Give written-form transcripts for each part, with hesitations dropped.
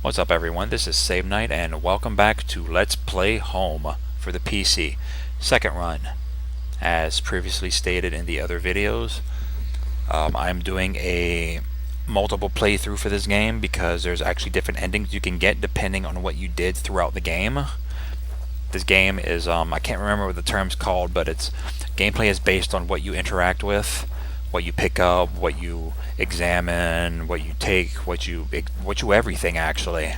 What's up everyone, this is Save Night and welcome back to Let's Play Home for the PC. Second run. As previously stated in the other videos, I'm doing a multiple playthrough for this game because there's actually different endings you can get depending on what you did throughout the game. This game is, I can't remember what the term's called, but its gameplay is based on what you interact with, what you pick up, what you examine, what you take, what you everything actually.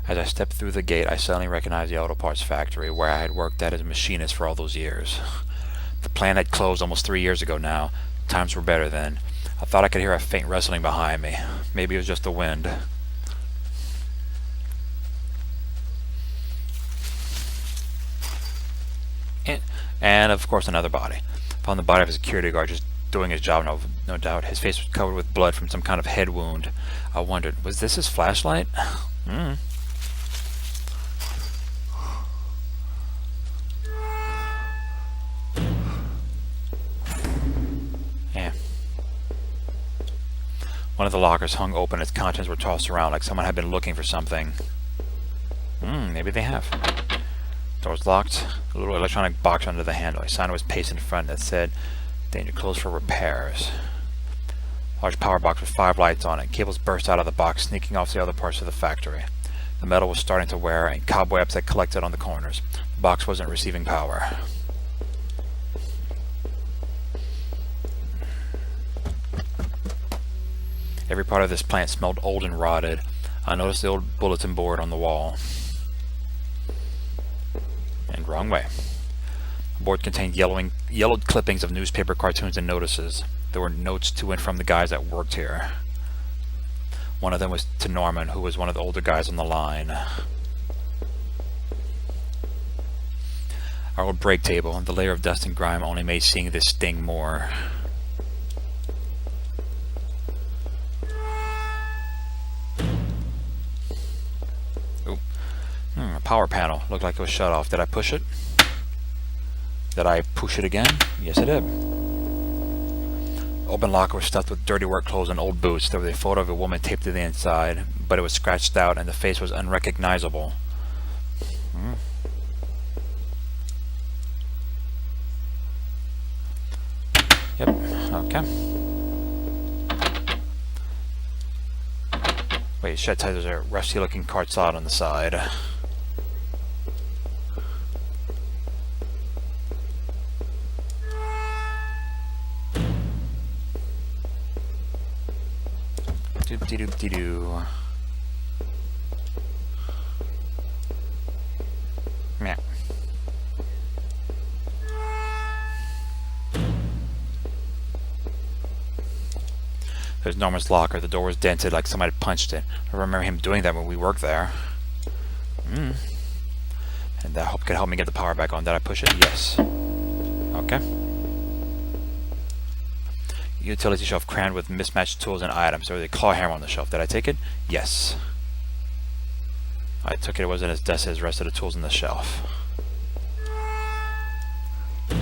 As I stepped through the gate, I suddenly recognized the auto parts factory where I had worked at as a machinist for all those years. The plant had closed almost 3 years ago now. Times were better then. I thought I could hear a faint rustling behind me. Maybe it was just the wind. And of course another body. Found the body of a security guard just doing his job, no doubt. His face was covered with blood from some kind of head wound. I wondered, was this his flashlight? Yeah. One of the lockers hung open, its contents were tossed around like someone had been looking for something. Maybe they have. Door was locked. A little electronic box under the handle. A sign was pasted in front that said, "Danger closed for repairs." A large power box with 5 lights on it. Cables burst out of the box, sneaking off the other parts of the factory. The metal was starting to wear, and cobwebs had collected on the corners. The box wasn't receiving power. Every part of this plant smelled old and rotted. I noticed the old bulletin board on the wall. And wrong way. The board contained yellowed clippings of newspaper cartoons and notices. There were notes to and from the guys that worked here. One of them was to Norman, who was one of the older guys on the line. Our old break table, the layer of dust and grime only made seeing this sting more. A power panel. Looked like it was shut off. Did I push it? Did I push it again? Yes, I did. The open locker was stuffed with dirty work clothes and old boots. There was a photo of a woman taped to the inside, but it was scratched out and the face was unrecognizable. Yep, okay. Wait, shed tight, there's a rusty looking card slot on the side. Doop-de-doop-de-doo. Meh. There's Norman's locker. The door was dented like somebody had punched it. I remember him doing that when we worked there. And that could help me get the power back on. Did I push it? Yes. Okay. Utility shelf crammed with mismatched tools and items. There was a claw hammer on the shelf. Did I take it? Yes. I took it. It wasn't as dusty as the rest of the tools on the shelf. The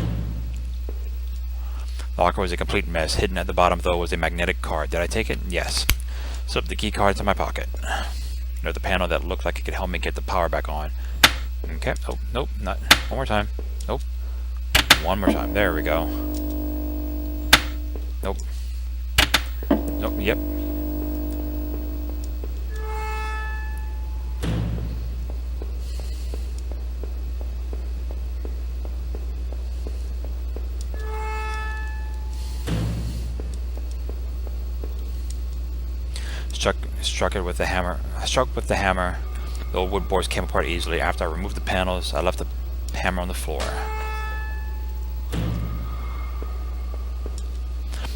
locker was a complete mess. Hidden at the bottom, though, was a magnetic card. Did I take it? Yes. Slipped the key card into my pocket. There's the panel that looked like it could help me get the power back on. Okay. Oh, nope. Not. One more time. Nope. One more time. There we go. Nope. Nope. Yep. Struck it with the hammer. I struck with the hammer. The old wood boards came apart easily. After I removed the panels, I left the hammer on the floor.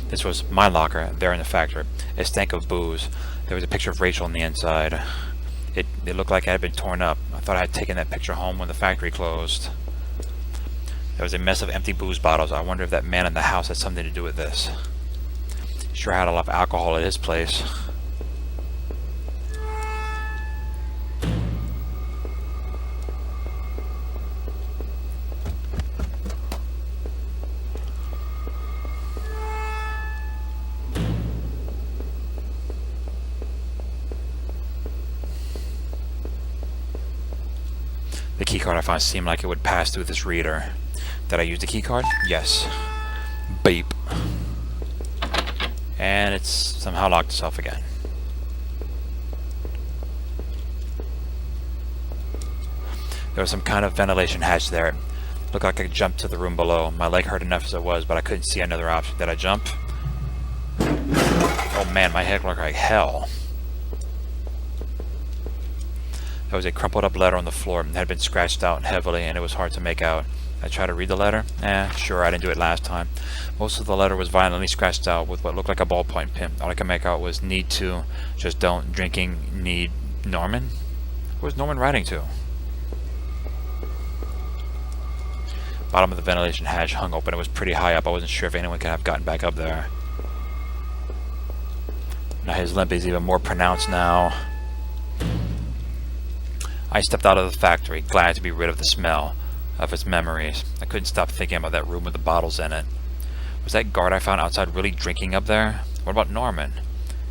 This was my locker there in the factory. It stank of booze. There was a picture of Rachel on the inside. It looked like it had been torn up. I thought I had taken that picture home when the factory closed. There was a mess of empty booze bottles. I wonder if that man in the house had something to do with this. Sure had a lot of alcohol at his place. The keycard I found seemed like it would pass through this reader. Did I use the keycard? Yes. Beep. And it's somehow locked itself again. There was some kind of ventilation hatch there. Looked like I could jump to the room below. My leg hurt enough as it was, but I couldn't see another option. Did I jump? Oh man, my head looked like hell. There was a crumpled up letter on the floor. It had been scratched out heavily and it was hard to make out. I tried to read the letter. Sure, I didn't do it last time. Most of the letter was violently scratched out with what looked like a ballpoint pen. All I could make out was need to, just don't, drinking, need, Norman? Who was Norman writing to? Bottom of the ventilation hatch hung open. It was pretty high up. I wasn't sure if anyone could have gotten back up there. Now his limp is even more pronounced now. I stepped out of the factory, glad to be rid of the smell of its memories. I couldn't stop thinking about that room with the bottles in it. Was that guard I found outside really drinking up there? What about Norman?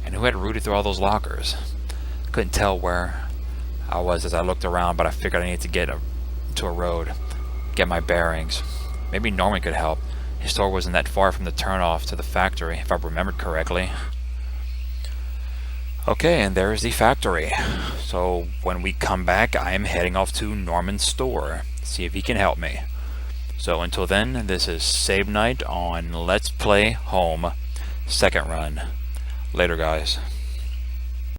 And who had rooted through all those lockers? I couldn't tell where I was as I looked around, but I figured I needed to get to a road, get my bearings. Maybe Norman could help. His store wasn't that far from the turnoff to the factory, if I remembered correctly. Okay, and there's the factory. So when we come back, I am heading off to Norman's store. See if he can help me. So until then, this is Save Night on Let's Play Home, second run. Later, guys.